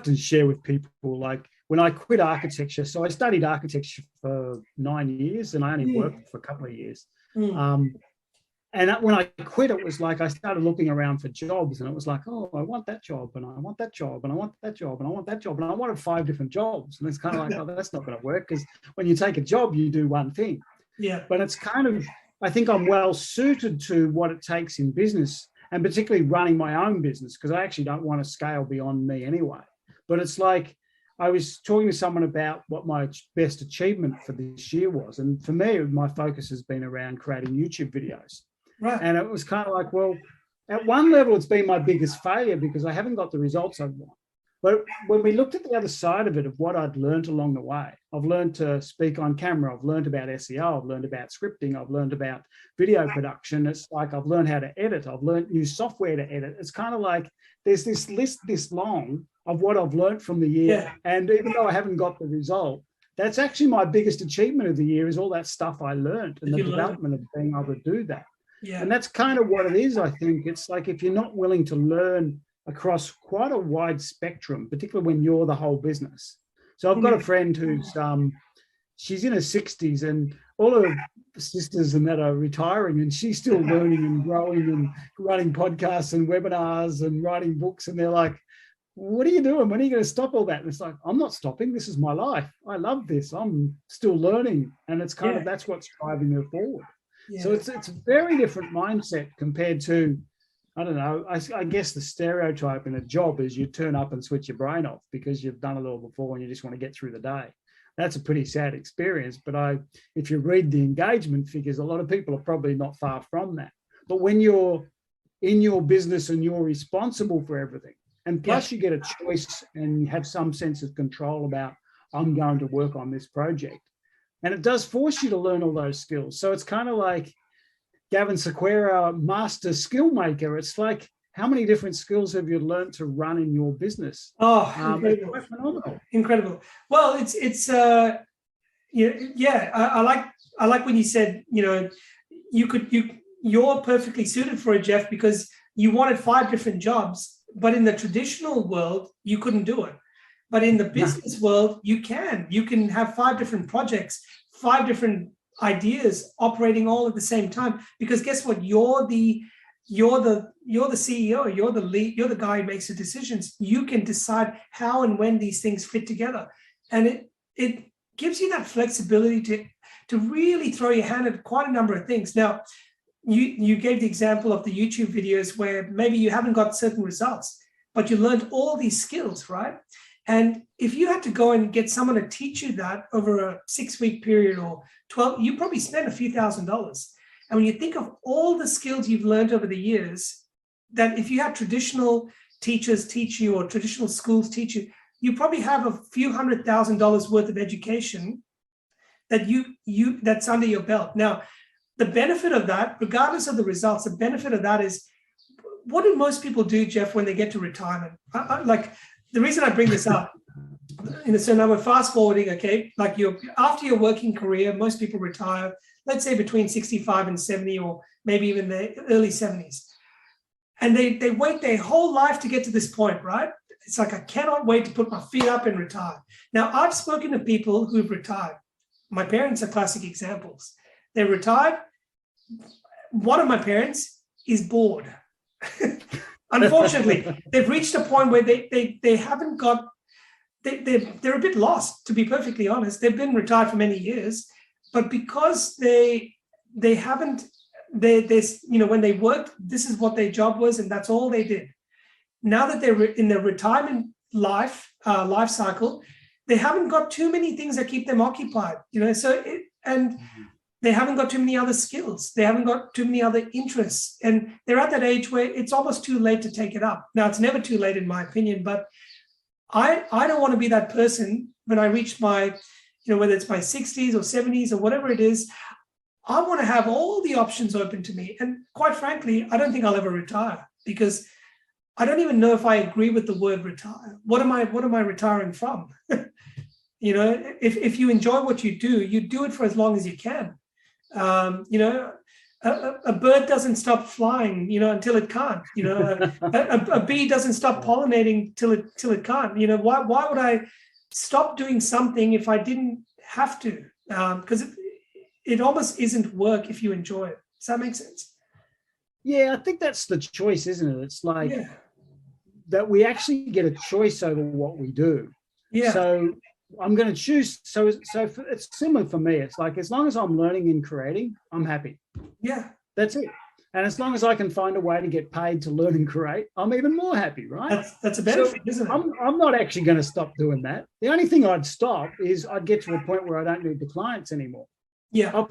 often share with people, like when I quit architecture, so I studied architecture for 9 years and I only worked for a couple of years. And when I quit, it was like I started looking around for jobs and it was like, oh, I want that job and I want that job and I want that job and I want that job. And I wanted 5 different jobs. And it's kind of like, oh, that's not going to work, because when you take a job, you do one thing. Yeah. But it's kind of, I think I'm well suited to what it takes in business, and particularly running my own business, because I actually don't want to scale beyond me anyway. But it's like, I was talking to someone about what my best achievement for this year was. And for me, my focus has been around creating YouTube videos. Right. And it was kind of like, well, at one level, it's been my biggest failure because I haven't got the results I want. But when we looked at the other side of it, of what I'd learned along the way, I've learned to speak on camera. I've learned about SEO. I've learned about scripting. I've learned about video production. It's like I've learned how to edit. I've learned new software to edit. It's kind of like there's this list this long of what I've learned from the year. Yeah. And even though I haven't got the result, that's actually my biggest achievement of the year, is all that stuff I learned and the development of being able to do that. Yeah. And that's kind of what it is, I think. It's like, if you're not willing to learn across quite a wide spectrum, particularly when you're the whole business. So I've got a friend who's, she's in her 60s, and all her sisters and that are retiring, and she's still learning and growing and running podcasts and webinars and writing books. And they're like, what are you doing? When are you going to stop all that? And it's like, I'm not stopping. This is my life. I love this. I'm still learning. And it's kind of, that's what's driving her forward. Yeah. So it's a very different mindset compared to, I don't know, I guess the stereotype in a job is you turn up and switch your brain off because you've done it all before and you just want to get through the day. That's a pretty sad experience. But if you read the engagement figures, a lot of people are probably not far from that. But when you're in your business and you're responsible for everything, and plus you get a choice and have some sense of control about, I'm going to work on this project. And it does force you to learn all those skills. So it's kind of like Gavin Sequeira, master skill maker. It's like, how many different skills have you learned to run in your business? Oh, incredible. It's phenomenal. Incredible. Well, I like when you said, you're perfectly suited for it, Geoff, because you wanted 5 different jobs, but in the traditional world, you couldn't do it. But in the business world, you can have 5 different projects, 5 different ideas operating all at the same time. Because guess what? You're the CEO, you're the lead, you're the guy who makes the decisions. You can decide how and when these things fit together. And it gives you that flexibility to really throw your hand at quite a number of things. Now, you gave the example of the YouTube videos where maybe you haven't got certain results, but you learned all these skills, right? And if you had to go and get someone to teach you that over a 6-week period or 12, you probably spend a few $1,000s. And when you think of all the skills you've learned over the years, that if you had traditional teachers teach you or traditional schools teach you, you probably have a few $100,000 worth of education that that's under your belt. Now, the benefit of that, regardless of the results, the benefit of that is, what do most people do, Geoff, when they get to retirement? The reason I bring this up, so now we're fast forwarding, okay? Like after your working career, most people retire, let's say between 65 and 70, or maybe even the early 70s. And they wait their whole life to get to this point, right? It's like, I cannot wait to put my feet up and retire. Now, I've spoken to people who've retired. My parents are classic examples. They're retired. One of my parents is bored. Unfortunately, they've reached a point where they haven't got, they're a bit lost, to be perfectly honest. They've been retired for many years, but because they haven't, when they worked, this is what their job was, and that's all they did. Now that they're in their retirement life cycle, they haven't got too many things that keep them occupied, they haven't got too many other skills. They haven't got too many other interests. And they're at that age where it's almost too late to take it up. Now, it's never too late in my opinion, but I don't want to be that person when I reach my, whether it's my 60s or 70s or whatever it is. I want to have all the options open to me. And quite frankly, I don't think I'll ever retire, because I don't even know if I agree with the word retire. What am I retiring from? If you enjoy what you do it for as long as you can. A bird doesn't stop flying, until it can't. A bee doesn't stop pollinating till it can't. Why would I stop doing something if I didn't have to? Because it almost isn't work if you enjoy it. Does that make sense? Yeah, I think that's the choice, isn't it? It's like Yeah. that we actually get a choice over what we do. Yeah. So I'm going to choose. So it's similar for me. It's like, as long as I'm learning and creating, I'm happy. Yeah. That's it. And as long as I can find a way to get paid to learn and create, I'm even more happy, right? That's a benefit, isn't it? I'm not actually going to stop doing that. The only thing I'd stop is I'd get to a point where I don't need the clients anymore. Yeah.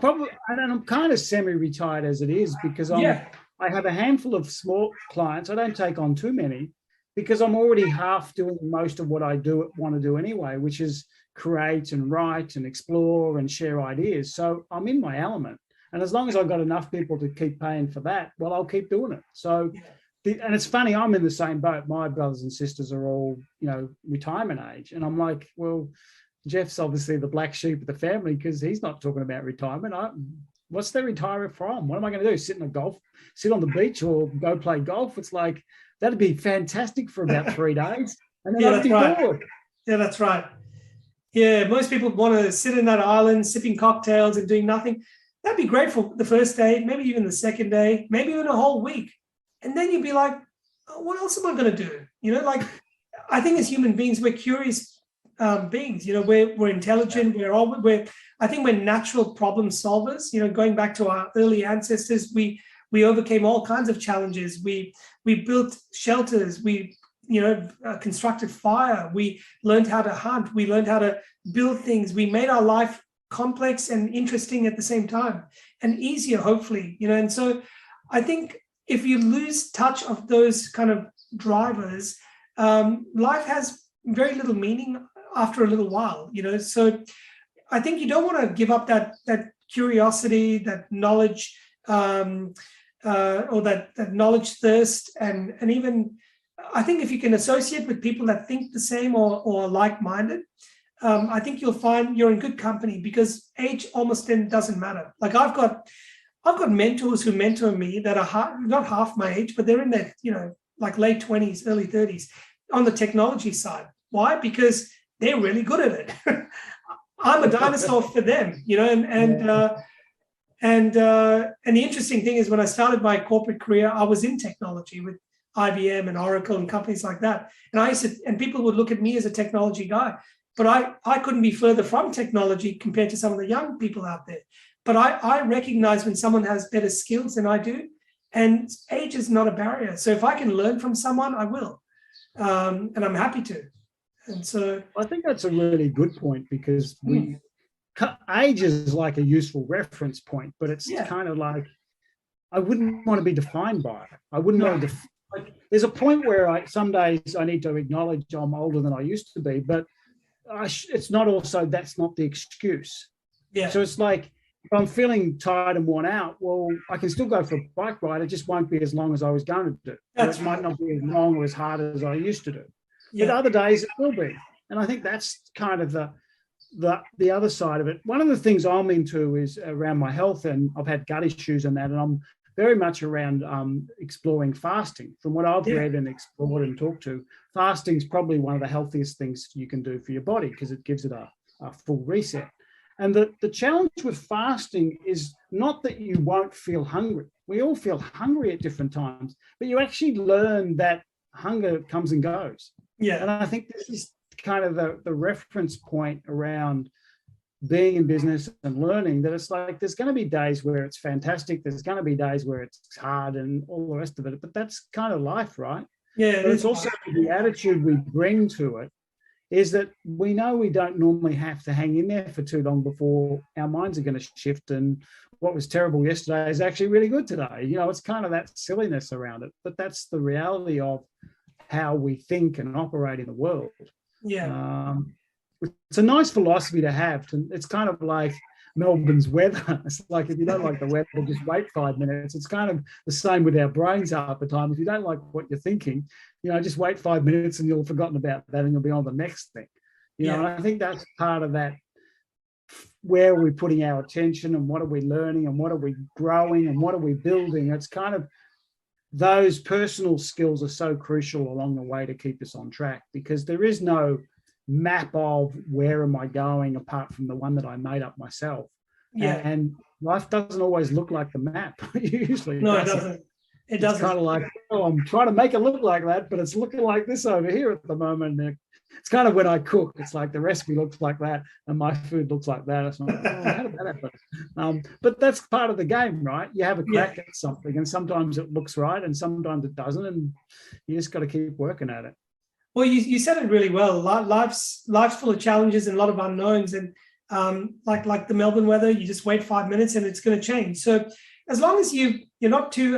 And I'm kind of semi-retired as it is, because I have a handful of small clients. I don't take on too many, because I'm already half doing most of what I want to do anyway, which is create and write and explore and share ideas. So I'm in my element. And as long as I've got enough people to keep paying for that, well, I'll keep doing it. So, and it's funny, I'm in the same boat. My brothers and sisters are all, retirement age. And I'm like, well, Geoff's obviously the black sheep of the family, because he's not talking about retirement. What's they retire from? What am I going to do? Sit on the beach or go play golf? It's like, that'd be fantastic for about 3 days. And then I'd be bored. Yeah, that's right. Yeah, most people want to sit in that island, sipping cocktails and doing nothing. That'd be great for the first day, maybe even the second day, maybe even a whole week. And then you'd be like, oh, what else am I going to do? I think as human beings, we're curious beings. We're intelligent. I think we're natural problem solvers. Going back to our early ancestors, we overcame all kinds of challenges. We built shelters. We constructed fire. We learned how to hunt. We learned how to build things. We made our life complex and interesting at the same time, and easier, hopefully. And so I think if you lose touch of those kind of drivers, life has very little meaning after a little while. So I think you don't want to give up that curiosity, that knowledge, or that knowledge thirst, and even I think if you can associate with people that think the same or like-minded, I think you'll find you're in good company, because age almost then doesn't matter. Like I've got mentors who mentor me that are not half my age, but they're in their like late 20s, early 30s on the technology side. Why? Because they're really good at it. I'm a dinosaur for them, and the interesting thing is, when I started my corporate career, I was in technology with IBM and Oracle and companies like that. And people would look at me as a technology guy, but I couldn't be further from technology compared to some of the young people out there. But I recognize when someone has better skills than I do, and age is not a barrier. So if I can learn from someone, I will. And I'm happy to. And so I think that's a really good point, because age is like a useful reference point, but it's kind of like, I wouldn't want to be defined by it. I wouldn't want to there's a point where some days I need to acknowledge I'm older than I used to be, but it's not also, that's not the excuse. Yeah. So it's like, if I'm feeling tired and worn out, well, I can still go for a bike ride. It just won't be as long as I was going to do. It might not be as long or as hard as I used to do. But other days it will be. And I think that's kind of the other side of it. One of the things I'm into is around my health, and I've had gut issues and that, and I'm very much around exploring fasting. From what I've read and explored and talked to, fasting is probably one of the healthiest things you can do for your body, because it gives it a full reset. And the challenge with fasting is not that you won't feel hungry. We all feel hungry at different times, but you actually learn that hunger comes and goes. Yeah. And I think this is kind of the reference point around being in business and learning, that it's like, there's going to be days where it's fantastic. There's going to be days where it's hard and all the rest of it. But that's kind of life, right? Yeah. But it's also the attitude we bring to it, is that we know we don't normally have to hang in there for too long before our minds are going to shift, and what was terrible yesterday is actually really good today. It's kind of that silliness around it, but that's the reality of how we think and operate in the world. Yeah. It's a nice philosophy to have. It's kind of like Melbourne's weather. It's like, if you don't like the weather, just wait 5 minutes. It's kind of the same with our brains half the time. If you don't like what you're thinking, just wait 5 minutes and you'll have forgotten about that, and you'll be on the next thing. And I think that's part of that where are we putting our attention and what are we learning and what are we growing and what are we building? It's kind of those personal skills are so crucial along the way to keep us on track, because there is no map of where am I going apart from the one that I made up myself. Yeah. And life doesn't always look like the map. Usually No, it doesn't. It doesn't. It's kind of like, oh, I'm trying to make it look like that, but it's looking like this over here at the moment. It's kind of when I cook, it's like the recipe looks like that and my food looks like that. It's like, oh, how did that happen? But that's part of the game, right? You have a crack at something and sometimes it looks right and sometimes it doesn't, and you just got to keep working at it. Well, you said it really well. Life's full of challenges and a lot of unknowns, and like the Melbourne weather, you just wait 5 minutes and it's going to change. So as long as you're not too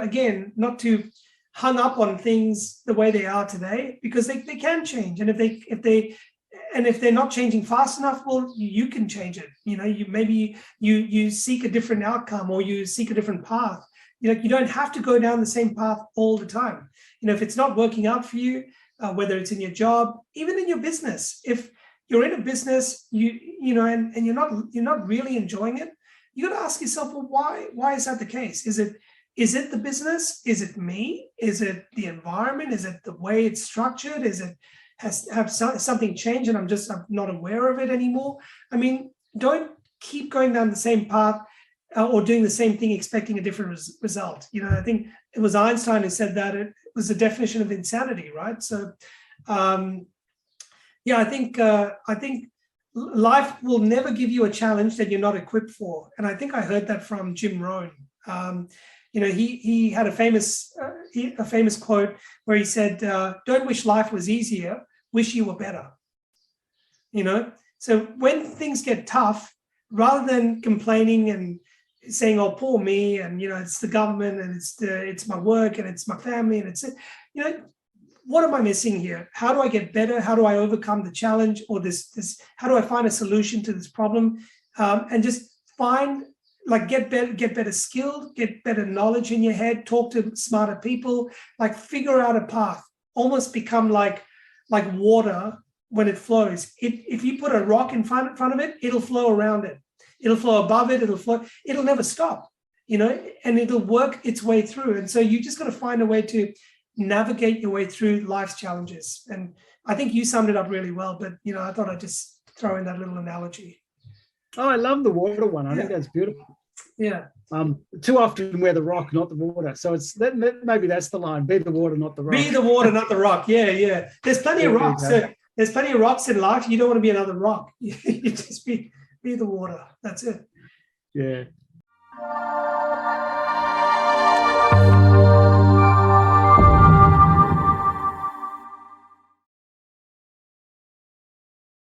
hung up on things the way they are today, because they can change, and if they're not changing fast enough, well, you can change it. You seek a different outcome or you seek a different path. You don't have to go down the same path all the time. If it's not working out for you, whether it's in your job, even in your business, if you're in a business, and you're not really enjoying it, you got to ask yourself, well, why is that the case? Is it the business? Is it me? Is it the environment? Is it the way it's structured? Have something changed and I'm not aware of it anymore? I mean, don't keep going down the same path or doing the same thing expecting a different result. I think it was Einstein who said that it was the definition of insanity, right? So, I think life will never give you a challenge that you're not equipped for. And I think I heard that from Jim Rohn. He had a famous quote where he said, "Don't wish life was easier, wish you were better." So when things get tough, rather than complaining and saying, "Oh, poor me," and it's the government and it's my work and it's my family and it's what am I missing here? How do I get better? How do I overcome the challenge or this? How do I find a solution to this problem? And just get better skilled, get better knowledge in your head, talk to smarter people, figure out a path, almost become like water when it flows. If you put a rock in front of it, it'll flow around it. It'll flow above it. It'll never stop, and it'll work its way through. And so you just got to find a way to navigate your way through life's challenges. And I think you summed it up really well, but I thought I'd just throw in that little analogy. Oh, I love the water one. I think that's beautiful. Yeah. Too often we're the rock, not the water. So maybe that's the line: be the water, not the rock. Be the water, not the rock. Yeah. There's plenty of rocks. There's plenty of rocks in life. You don't want to be another rock. You just be the water. That's it. Yeah.